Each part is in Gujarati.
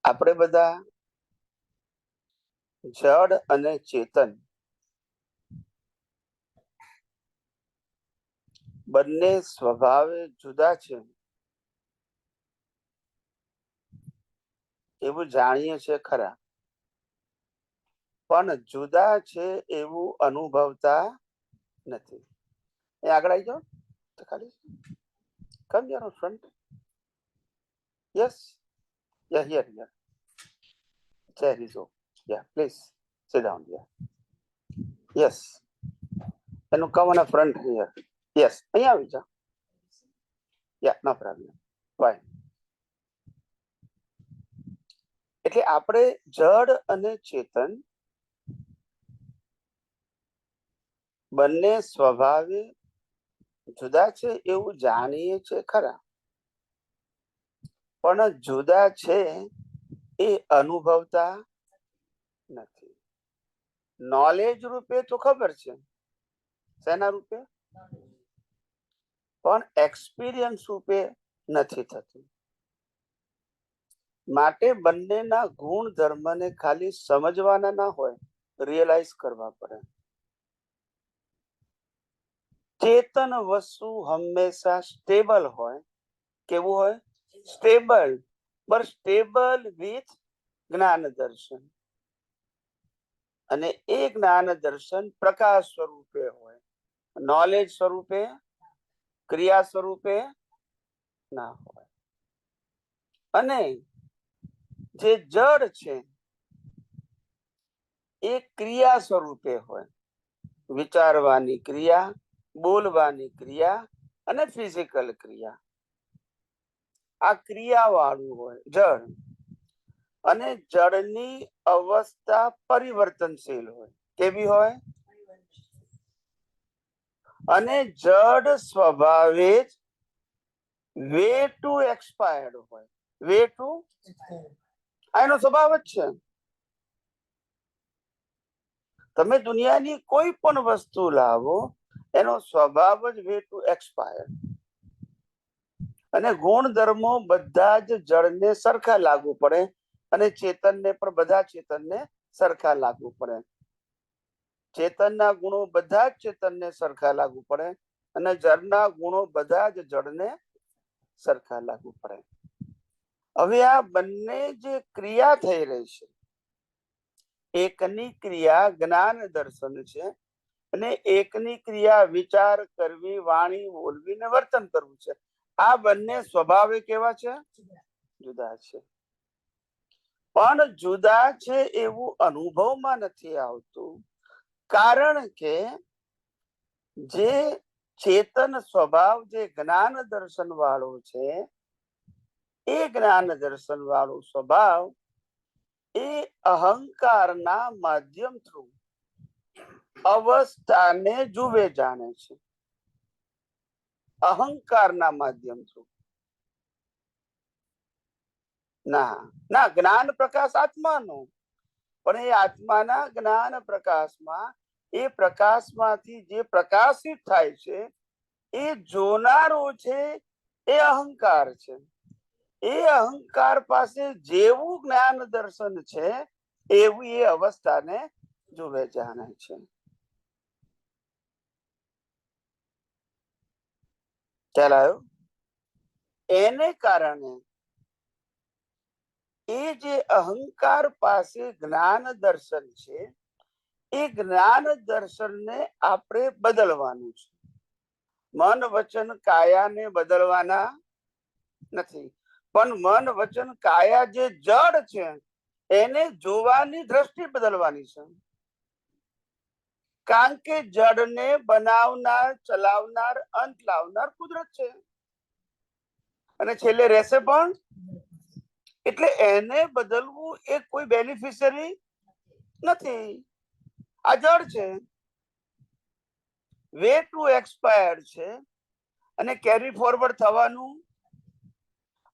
આપણે બધા જડ અને ચેતન બંને સ્વભાવે જુદા છે એવું જાણીએ છીએ ખરા, પણ જુદા છે એવું અનુભવતા નથી. એ આગળ આવી જાઓ તો ખાલી કમ યાર front. Yes, yeah here here. Chair is open. Yeah, please sit down here. Yes. Can you come on the front here? Yes. અહીંયા આવી જાઓ. Yeah, no problem. Fine. એટલે આપણે જડ અને ચેતન બંને સ્વભાવે જુદા છે એવું જાણીએ છે ખરા, પણ જુદા છે એ અનુભવતા નથી. નોલેજ રૂપે તો ખબર છે, શેના રૂપે? પણ એક્સપિરિયન્સ રૂપે નથી થતું. માટે બંનેના ગુણ ધર્મને ખાલી સમજવાના ના હોય, રિયલાઇઝ કરવા પડે. ચેતન વસ્તુ હંમેશા સ્ટેબલ હોય. કેવું હોય? સ્ટેબલ. બટ સ્ટેબલ વિથ જ્ઞાન દર્શન. અને એ જ્ઞાન દર્શન પ્રકાશ સ્વરૂપે હોય, નોલેજ સ્વરૂપે, ક્રિયા સ્વરૂપે ના હોય. અને જે જડ છે એ ક્રિયા સ્વરૂપે હોય, વિચારવાની ક્રિયા, બોલવાની ક્રિયા અને ફિઝિકલ ક્રિયા. આ ક્રિયા વાળું હોય જડ. અને જડની અવસ્થા પરિવર્તનશીલ હોય. કેવી હોય? અને જડ સ્વભાવે જ વે ટુ એક્સપાયર્ડ હોય. વે ટુ, એનો સ્વભાવ જ છે. તમે દુનિયાની કોઈ પણ વસ્તુ લાવો, એનો સ્વભાવ જ વે ટુ એક્સપાયર. અને ગુણધર્મો બધા જ જળને સરખા લાગુ પડે, અને ચેતનને પણ બધા ચેતનને સરખા લાગુ પડે. ચેતનના ગુણો બધા જ ચેતનને સરખા લાગુ પડે, અને જળના ગુણો બધા જ જળને સરખા લાગુ પડે. હવે આ બંને જે ક્રિયા થઈ રહી છે, એકની ક્રિયા જ્ઞાન દર્શન છે, અને એકની ક્રિયા વિચાર કરવી, વાણી બોલવી ને વર્તન કરવું છે. આ બંને સ્વભાવે કેવા છે? જુદા છે. પણ જુદા છે એવું અનુભવમાં નથી આવતું, કારણ કે જે ચેતન સ્વભાવ, જે જ્ઞાન દર્શન વાળો છે, એ જ્ઞાન દર્શન વાળો સ્વભાવ એ અહંકારના માધ્યમ થ્રુ અવસ્થાને જુએ જાણે છે. અહંકારના માધ્યમ થ્રુ. ના, જ્ઞાન પ્રકાશ આત્માનો, પણ એ આત્માના જ્ઞાન પ્રકાશમાં, એ પ્રકાશમાંથી જે પ્રકાશિત થાય છે, એ જોનારો છે એ અહંકાર છે. એ અહંકાર પાસે જેવું જ્ઞાન દર્શન છે એવું એ અવસ્થાને જુએ જાણે છે. ખ્યાલ આવ્યો? એને કારણે એ જે અહંકાર પાસે જ્ઞાન દર્શન છે, એ જ્ઞાન દર્શનને આપણે બદલવાનું છે. મન વચન કાયાને બદલવાના નથી, પણ મન વચન કાયા જે જડ છે એને જોવાની દ્રષ્ટિ બદલવાની છે. કારણ કે જડને બનાવનાર, ચલાવનાર, અંત લાવનાર કુદરત છે, અને છેલ્લે રહેશે પણ. એટલે એને બદલવું એ કોઈ બેનિફિશિયરી નથી. આ જડ છે, વે ટુ એક્સપાયર છે, અને કેરી ફોરવર્ડ થવાનું.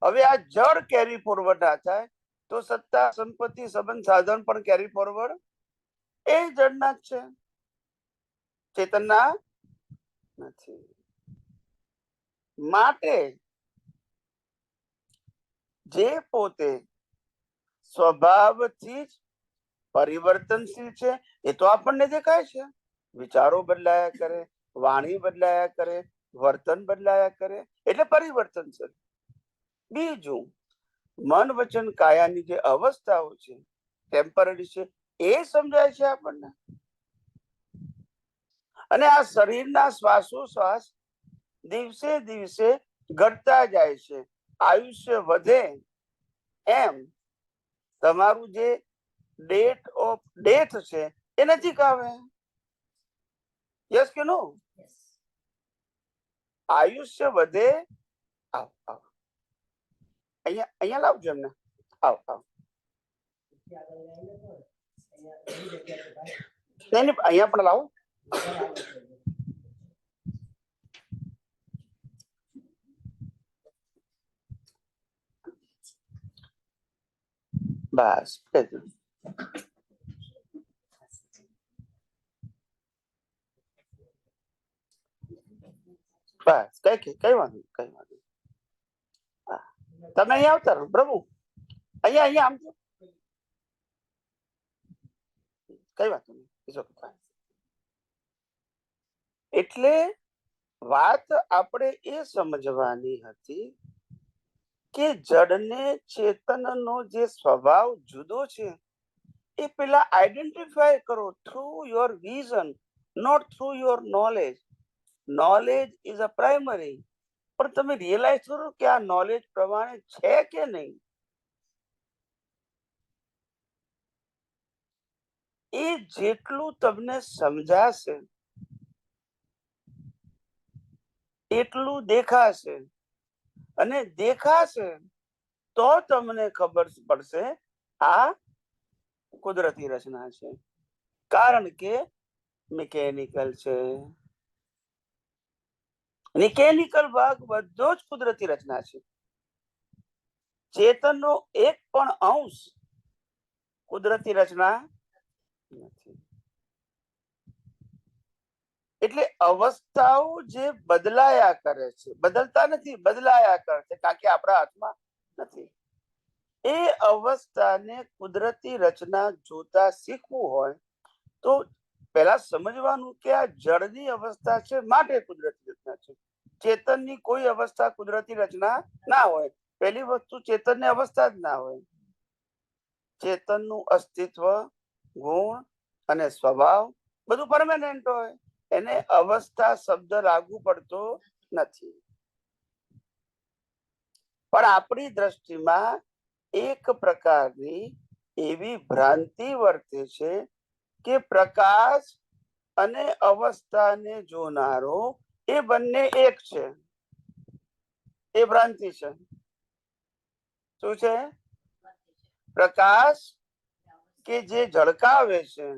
હવે આ જડ કેરી ફોરવર્ડ ના થાય તો સત્તા, સંપત્તિ, સંબંધ, સાધન પણ કેરી ફોરવર્ડ એ જડના જ છે, ચેતનના નથી. માટે જે પોતે સ્વભાવથી જ પરિવર્તનશીલ છે, એ તો આપણને દેખાય છે. વિચારો બદલાયા કરે, વાણી બદલાયા કરે, વર્તન બદલાયા કરે, એટલે પરિવર્તનશીલ. બીજું, મન વચન કાયાની જે અવસ્થાઓ છે ટેમ્પરરી છે, એ સમજાય છે આપણને. અને આ શરીરના શ્વાસોશ્વાસ દિવસે દિવસે ઘટતા જાય છે. આયુષ્ય વધે એમ તમારું જે ડેટ ઓફ ડેથ છે એ નજીક આવે. યસ કે નો? આયુષ્ય વધે. આવ આવ અહીંયા અહીંયા લાવજો એમને. આવ આવ. નહીં નહીં, અહીંયા પણ લાવો. બસ બસ કઈ વાંધો નહીં. તમે અહીંયા આવતા રહો પ્રભુ. અહીંયા અહીંયા આમ કઈ વાત નહીં. એટલે વાત આપણે એ સમજવાની હતી કે જડને ચેતનનો જે સ્વભાવ જુદો છે એ પેલા આઈડેન્ટિફાય કરો through your vision, not through your knowledge. Knowledge is a primary, પણ તમે રિયલાઇઝ કરો કે આ નોલેજ પ્રમાણે છે કે નહીં. એ જેટલું તમને સમજાશે એટલું દેખાશે, અને દેખાશે તો તમને ખબર પડશે આ કુદરતી રચના છે. કારણ કે મિકેનિકલ છે. મિકેનિકલ ભાગ બધો જ કુદરતી રચના છે. ચેતનનો એક પણ અંશ કુદરતી રચના નથી. એટલે અવસ્થાઓ જે બદલાયા કરે છે, બદલતા નથી, બદલાયા કરે છે, કારણ કે આપણા હાથમાં નથી. એ અવસ્થાને કુદરતી રચના જોતા શીખવું હોય તો પહેલા સમજવાનું કે આ જળની અવસ્થા છે માટે કુદરતી રચના છે. ચેતનની કોઈ અવસ્થા કુદરતી રચના ના હોય. પહેલી વસ્તુ, ચેતનની અવસ્થા જ ના હોય. ચેતનનું અસ્તિત્વ, ગુણ અને સ્વભાવ બધું પરમેનન્ટ હોય. એને અવસ્થા શબ્દ લાગુ પડતો નથી. પણ આપણી દ્રષ્ટિમાં એક પ્રકારની એવી ભ્રાંતિ વર્તે છે કે પ્રકાશ અને અવસ્થાને જોનારો એ બંને એક છે. એ ભ્રાંતિ છે. શું છે? પ્રકાશ કે જે ઝળકાવે છે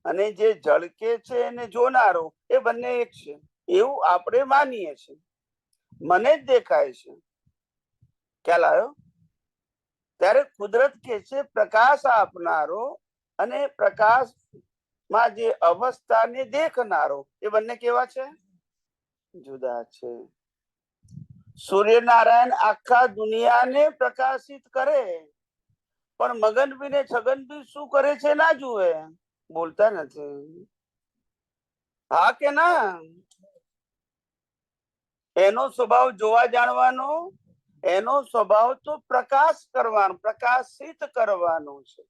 અને જે ઝળકે છે એને જોનારો એ બંને એક છે, એવું આપણે માનીએ છીએ. મને જ દેખાય છે, ખ્યાલ આવ્યો? ત્યારે કુદરત કે છે પ્રકાશ આપનારો અને પ્રકાશમાં જે અવસ્થાને દેખનારો એ બંને કેવા છે? જુદા છે. સૂર્યનારાયણ આખા દુનિયાને પ્રકાશિત કરે, પણ મગનભી ને છગનભી શું કરે છે ના જુએ, બોલતા નથી. હા કે ના? એનો સ્વભાવ જોવા જાણવાનો, એનો સ્વભાવ તો પ્રકાશ કરવાનો, પ્રકાશિત કરવાનો છે.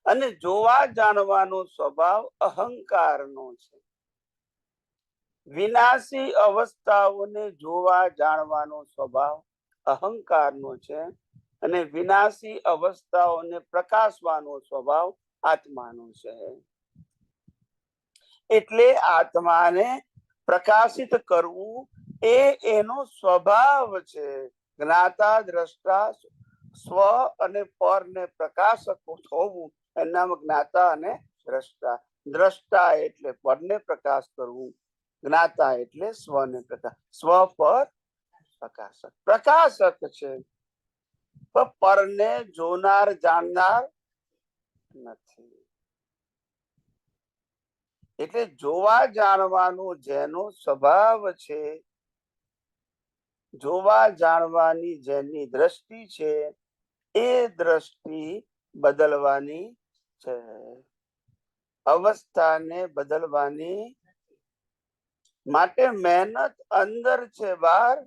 અને જોવા જાણવાનો સ્વભાવ અહંકારનો છે. વિનાશી અવસ્થાઓને જોવા જાણવાનો સ્વભાવ અહંકારનો છે, અને વિનાશી અવસ્થાઓને પ્રકાશવાનો સ્વભાવ આત્માનો છે. એટલે આત્માને પ્રકાશિત કરવું એ એનો સ્વભાવ છે. જ્ઞાતા દ્રષ્ટા સ્વ અને પરને પ્રકાશક થવું એનામ જ્ઞાતા અને દ્રષ્ટા. દ્રષ્ટા એટલે પરને પ્રકાશ કરવું, જ્ઞાતા એટલે સ્વને પ્રકાશ. સ્વ પર પ્રકાશક, પ્રકાશક છે, પરને જોનાર જાણનાર નથી. એટલે જોવા જાણવાનો જેનો સ્વભાવ છે, જોવા જાણવાની જેની દ્રષ્ટિ છે, એ દ્રષ્ટિ બદલવાની છે, અવસ્થાને બદલવાની માટે મહેનત અંદર છે, બહાર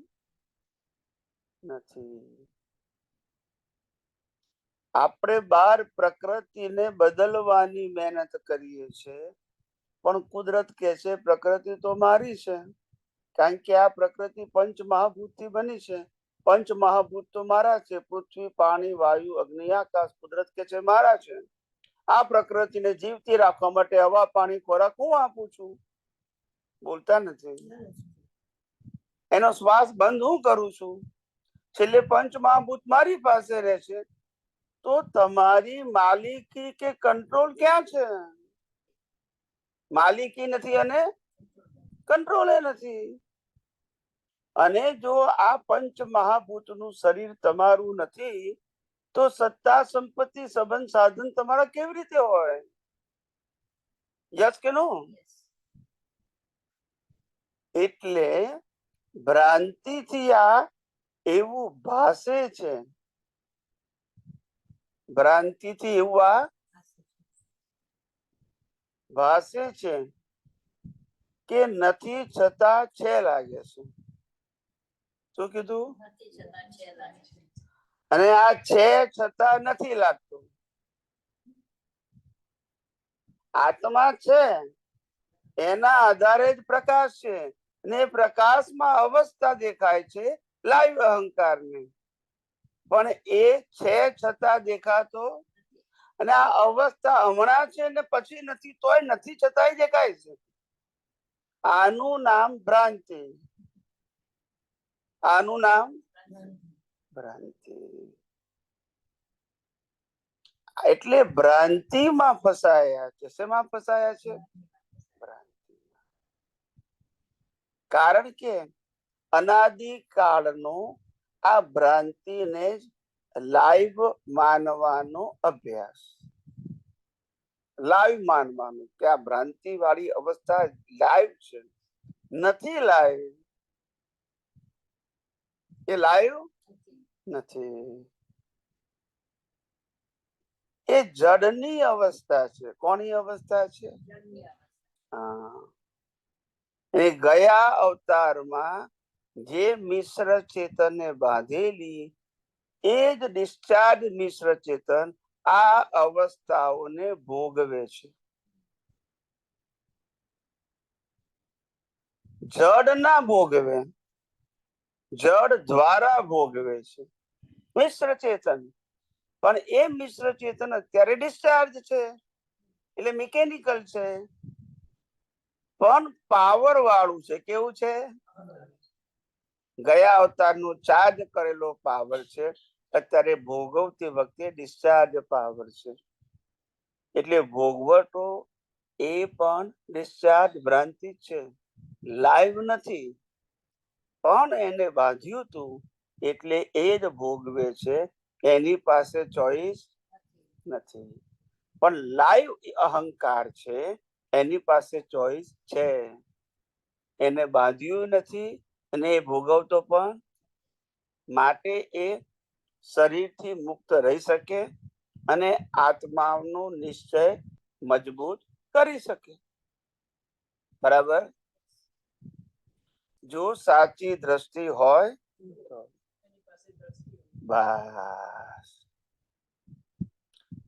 નથી. આપણે બહાર પ્રકૃતિને બદલવાની મહેનત કરીએ છીએ, પણ કુદરત કે છે પ્રકૃતિ તો મારી છે, કારણ કે આ પ્રકૃતિ પંચ મહાભૂત થી બની છે. પંચ મહાભૂત તો મારા છે, પૃથ્વી, પાણી, વાયુ, અગ્નિ, આકાશ. કુદરત કે છે મારા છે. આ પ્રકૃતિને જીવતી રાખવા માટે હવા, પાણી, ખોરાક હું આપું છું. બોલતા નથી. એનો શ્વાસ બંધ હું કરું છું. છેલ્લે પંચ મહાભૂત મારી પાસે રહેશે. તો તમારી માલિકી કે કંટ્રોલ ક્યાં છે? માલિકી નથી અને કંટ્રોલ નથી. અને જો આ પંચ મહાભૂત નું શરીર તમારું નથી, તો સત્તા, સંપત્તિ, સંબંધ, સાધન તમારા કેવી રીતે હોય? યસ કે નો? એટલે ભ્રાંતિ થી આ એવું ભાસે છે, ભ્રાંતિ થી એવું આ ભાસે છે કે નથી છતાં છે લાગે છે. શું કીધું? અને આ છે છતાં નથી લાગતું. આત્મા છે, એના આધારે જ પ્રકાશ છે, ને પ્રકાશમાં અવસ્થા દેખાય છે, લાઈવ અહંકાર ની. પણ એ છે છતાં દેખાતો, અને આ અવસ્થા હમણાં છે ને પછી નથી, તોય નથી છતાંય દેખાય છે. આનું નામ ભ્રાંતિ. આનું નામ ભ્રાંતિ. એટલે ભ્રાંતિમાં ફસાયા છે. શેમાં ફસાયા છે? ભ્રાંતિ. કારણ કે અનાદિકાળનો આ ભ્રાંતિને લાઈવ માનવાનો અભ્યાસ, લાઈવ માનવાનું કે આ ભ્રાંતિ વાળી અવસ્થા લાઈવ છે. નથી લાઈવ. એ લાઈવ નથી. એ જડની અવસ્થા છે. કોની અવસ્થા છે? એ ગયા અવતારમાં જે મિશ્ર ચેતનને બાંધેલી, એ જ ડિસ્ચાર્જ મિશ્ર ચેતન આ અવસ્થાઓને ભોગવે છે. જડ ના ભોગવે, જડ દ્વારા ભોગવે છે મિશ્ર ચેતન. પણ એ મિશ્ર ચેતન અત્યારે ડિસ્ચાર્જ છે, એટલે મિકેનિકલ છે, પણ પાવર વાળું છે. કેવું છે? ગયા અવતારનું ચાર્જ કરેલો પાવર છે, અત્યારે ભોગવતી વખતે ડિસ્ચાર્જ પાવર છે. એટલે ભોગવટો એ પણ ડિસ્ચાર્જ ભ્રાંતિ છે, લાઈવ નથી. પણ એને બાંધ્યું તું એટલે એ જ ભોગવે છે. એની પાસે ચોઈસ નથી. પણ લાઈવ અહંકાર છે, એની પાસે ચોઈસ છે. એને બાંધ્યું નથી અને એ ભોગવતો પણ. માટે એ શરીરથી મુક્ત રહી શકે અને આત્માનો નિશ્ચય મજબૂત કરી શકે. બરાબર? જો સાચી દ્રષ્ટિ હોય બસ.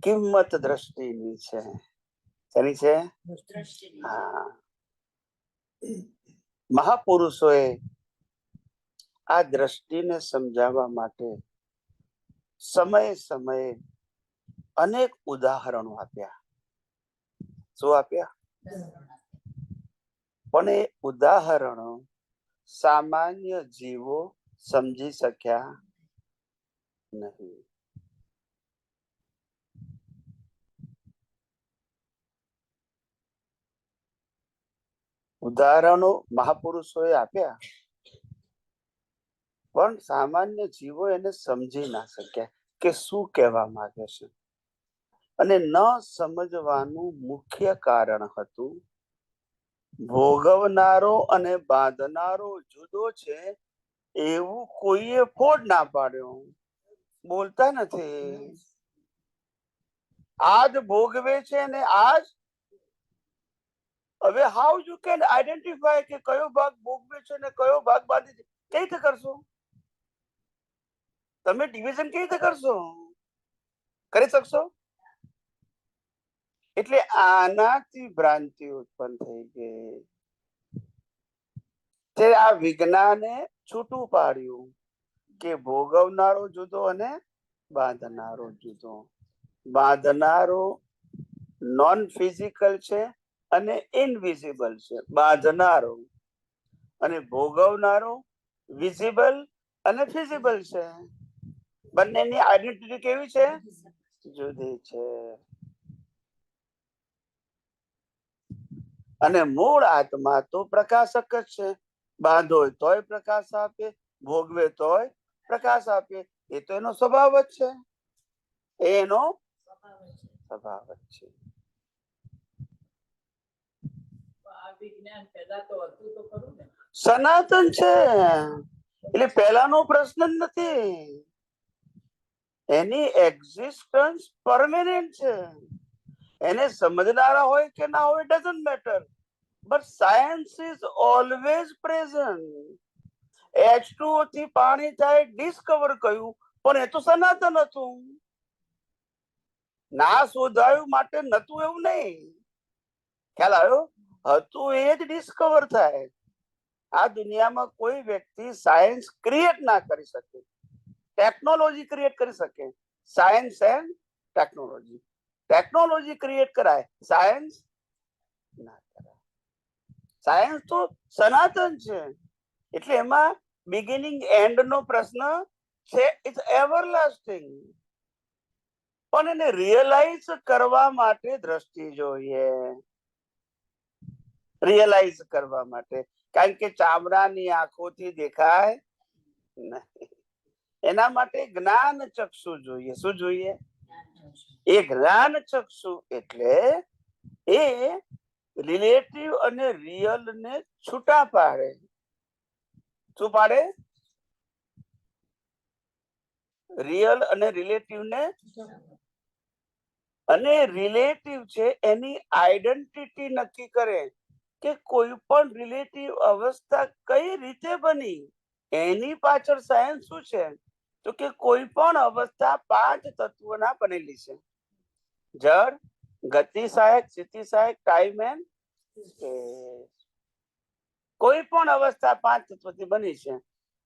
કિંમત દ્રષ્ટિની છે. શેની છે? હા. મહાપુરુષોએ આ દ્રષ્ટિને સમજાવવા માટે સમયે સમયે અનેક ઉદાહરણો આપ્યા. શું આપ્યા? પણ એ ઉદાહરણો સામાન્ય જીવો સમજી શક્યા નહીં. ઉદાહરણો મહાપુરુષોએ આપ્યા, પણ સામાન્ય જીવો એને સમજી ના શક્યા કે શું કહેવા માંગે છે. અને ન સમજવાનું મુખ્ય કારણ હતું, ભોગવનારો અને બાંધનારો જુદો છે એવું કોઈએ ફોડ ના પાડ્યો. બોલતા નથી. આજ ભોગવે છે ને આજ. હવે હાઉ યુ કેન આઈડેન્ટિફાય કે કયો ભાગ ભોગવે છે ને કયો ભાગ બાંધી છે? કઈ રીતે કરશો તમે? ડિવિઝન કઈ રીતે કરશો? કરી શકશો? એટલે આનાથી ભ્રાંતિ ઉત્પન્ન થઈ ગઈ. તે આ વિજ્ઞાને છૂટું પાડ્યું કે ભોગવનારો જુદો અને બાંધનારો જુદો. બાંધનારો નોન ફિઝિકલ છે અને ઇનવિઝિબલ છે. બાંધનારો અને ભોગવનારો વિઝિબલ અને ફિઝિબલ છે. બંનેની આઈડેન્ટિટી કેવી છે? જુદી છે. અને મૂળ આત્મા તો પ્રકાશક જ છે. બાંધો તોય પ્રકાશ આપે, ભોગવે તોય પ્રકાશ આપે. એ તો એનો સ્વભાવ જ છે. એનો સ્વભાવ જ છે. સનાતન છે એટલે પહેલાનો પ્રશ્ન જ નથી. એની એક્ઝિસ્ટન્સ પરમેનન્ટ છે. એને સમજનારા હોય કે ના હોય doesn't matter, but science is always present. H2O થી પાણી થાય ડિસ્કવર કર્યું, પણ એ તો સનાતન હતું. ના શોધાયું માટે નતું એવું નહીં. ખ્યાલ આવ્યો? હતું એ જ ડિસ્કવર થાય. આ દુનિયામાં કોઈ વ્યક્તિ સાયન્સ ક્રિએટ ના કરી શકે, ટેકનોલોજી ક્રિએટ કરી શકે. Science and technology. Technology create કરાય, સાયન્સ ના કરાય. સાયન્સ તો સનાતન છે. એટલે એમાં બિગિનિંગ એન્ડ નો પ્રશ્ન છે. It's everlasting. પણ એને રિયલાઇઝ કરવા માટે દ્રષ્ટિ જોઈએ. રિયલાઇઝ કરવા માટે, કારણ કે ચામડાની આંખોથી દેખાય નહીં. એના માટે જ્ઞાન ચક્ષુ જોઈએ. શું જોઈએ? એ જ્ઞાન ચક્ષુ એટલે એ રિલેટિવ અને રિયલ ને છૂટા પાડે. શું પાડે? રિયલ અને રિલેટિવ ને. અને રિલેટિવ છે એની આઈડેન્ટિટી નક્કી કરે કે કોઈ પણ રિલેટિવ અવસ્થા કઈ રીતે બની. એની પાછળ સાયન્સ શું છે? તો કે કોઈ પણ અવસ્થા 5 તત્વોના બનેલી છે. જળ, ગતિ સહાયક, સ્થિતિ સહાયક, ટાઈમ એન્ડ સ્પેસ. કોઈ પણ અવસ્થા 5 તત્વથી બની છે.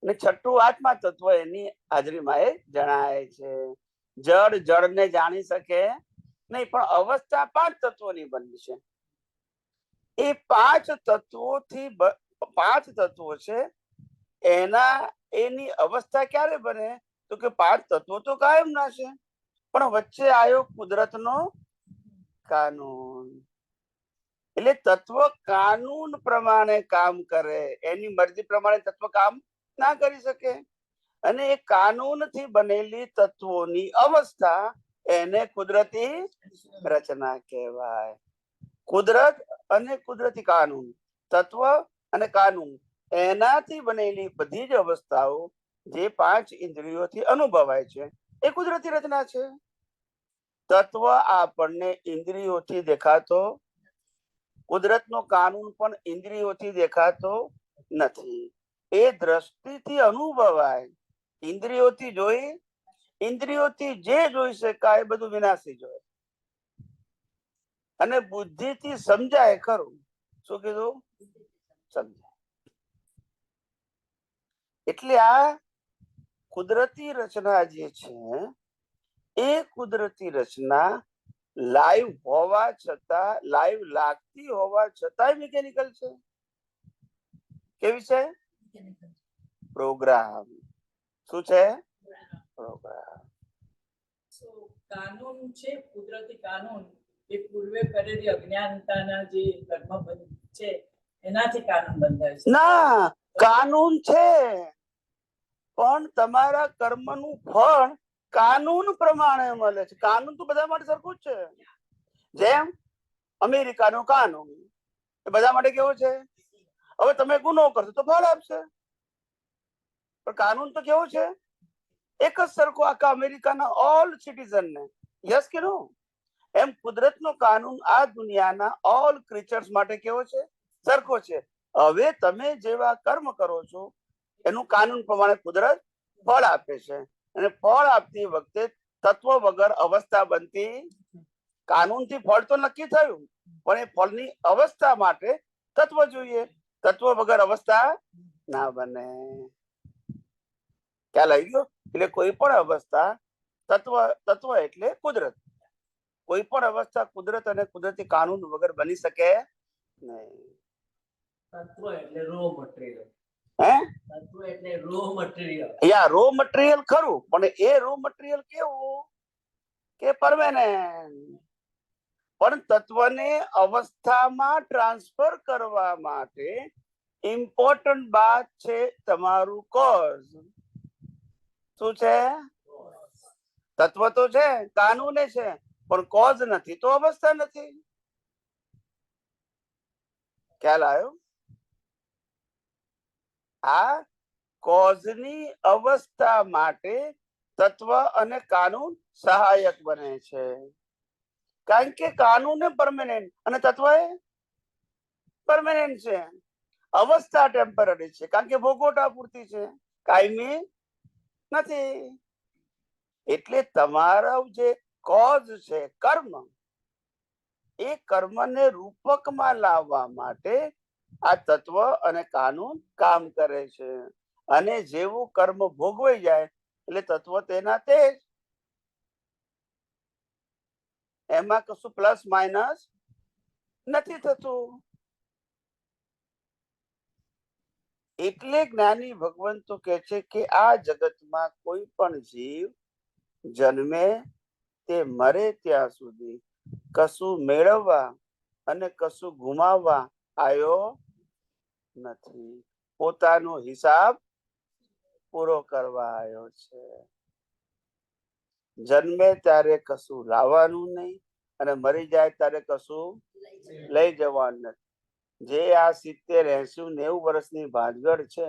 અને છઠ્ઠું આત્મા તત્વ એની હાજરીમાં એ જણાય છે. જળ જળને જાણી શકે નહીં, પણ અવસ્થા 5 તત્વોની બની છે. એ 5 તત્વોથી 5 તત્વો છે. એની અવસ્થા ક્યારે બને? તો કે 5 તત્વો તો કાયમ ના છે, પણ વચ્ચે આવ્યો કુદરતનો કાનૂન. એટલે તત્વ કાનૂન પ્રમાણે કામ કરે. એની મરજી પ્રમાણે તત્વ કામ ના કરી શકે. અને એ કાનૂન થી બનેલી તત્વોની અવસ્થા એને કુદરતી રચના કહેવાય. કુદરત અને કુદરતી કાનૂન, તત્વ અને કાનૂન, એનાથી બનેલી બધી જ અવસ્થાઓ જે 5 ઇન્દ્રિયોથી અનુભવાય છે એ કુદરતી રચના છે. તત્વ આપણને ઇન્દ્રિયોથી દેખાતો, કુદરતનો કાનૂન પણ ઇન્દ્રિયોથી દેખાતો નથી. એ દ્રષ્ટિથી અનુભવાય. ઇન્દ્રિયોથી જોઈ, ઇન્દ્રિયોથી જે જોઈ શકાય એ બધું વિનાશી જોય. અને બુદ્ધિથી સમજાય ખરું. શું કીધું? સમજાય. એટલે આ કુદરતી રચના જે છે એ કુદરતી રચના લાઈવ હોવા છતાં, લાઈવ લાગતી હોવા છતાં મિકેનિકલ છે. કેવી છે? પ્રોગ્રામ. શું છે? પ્રોગ્રામ. કાનૂન છે, કુદરતી કાનૂન એ પૂર્વે કરેલી અજ્ઞાનતાના જે કર્મ છે એનાથી કાનૂન બંધાય છે. ના, કાનૂન છે પણ તમારા કર્મનું ફળ કાનૂન પ્રમાણે મળે છે. કાનૂન તો બધા માટે સરખું જ છે. જેમ અમેરિકાનો કાનૂન એ બધા માટે કેવો છે? હવે તમે ગુનો કરશો તો ફળ આપશે, પણ કાનૂન તો કેવો છે? એક જ સરખો આખા અમેરિકાના ઓલ સિટીઝનને, યસ કે નો? એમ કુદરતનો કાનૂન આ દુનિયાના ઓલ ક્રિએચર્સ માટે કેવો છે? સરખો છે. હવે તમે જેવા કર્મ કરો છો એનું કાનૂન પ્રમાણે કુદરત ફળ આપે છે, અને ફળ આપતી વખતે તત્વ વગર અવસ્થા બનતી. કાનૂનથી ફળ તો નક્કી થયું, પણ એ ફળની અવસ્થા માટે તત્વ જોઈએ. તત્વ વગર અવસ્થા ના બને. ખ્યાલ આવી ગયો? એટલે કોઈ પણ અવસ્થા તત્વ એટલે કુદરત. કોઈ પણ અવસ્થા કુદરત અને કુદરતી કાનૂન વગર બની શકે નહીં. તત્વ એટલે રો મટીરિયલ. હે? તત્વ એટલે રો મટીરિયલ. યા રો મટીરિયલ ખરું, પણ એ રો મટીરિયલ કેવું કે પરમેનન્ટ. પણ તત્વને અવસ્થામાં ટ્રાન્સફર કરવા માટે ઇમ્પોર્ટન્ટ વાત છે તમારું કોઝ. શું છે? તત્વ તો છે, કાનૂન છે, પણ કોઝ નથી તો અવસ્થા નથી. ખ્યાલ આવ્યો? આ કોઝની અવસ્થા માટે તત્વ અને કાનૂન સહાયક બને છે. કારણ કે કાનૂન પરમેનન્ટ અને તત્વ પરમેનન્ટ છે. અવસ્થા ટેમ્પરરી છે, કારણ કે ભોગવટા પૂરતી છે, કાયમી નથી. એટલે તમારો જે કોઝ છે કર્મ, એ કર્મને રૂપકમાં લાવવા માટે આ તત્વ અને કાનૂન કામ કરે છે. અને જેવું કર્મ ભોગવાઈ જાય એટલે તત્વ તેના તે જ. એમાં કશું પ્લસ માઇનસ નથી થતું. એટલે જ્ઞાની ભગવંતો કહે છે કે આ જગતમાં કોઈ પણ જીવ જન્મે તે મરે ત્યાં સુધી કશું મેળવવા અને કશું ગુમાવવા આવ્યો નથી. પોતાનો હિસાબ પૂરો કરવા આવ્યો છે. જન્મે ત્યારે કશું લાવવાનું નહીં, અને મરી જાય ત્યારે કશું લઈ જવાનું નથી. જે આ 70, 80, 90 વર્ષની ભાનગડ છે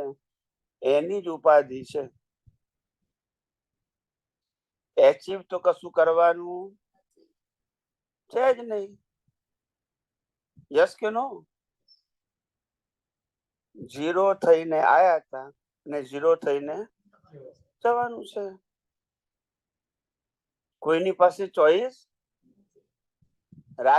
એની જ ઉપાધિ છે. એચીવ તો કશું કરવાનું છે જ નહીં. યસ કે નો? ઝીરો થઈને આયા હતા અને ઝીરો થઈને જવાનું છે. કોઈની પાસે ચોઈસ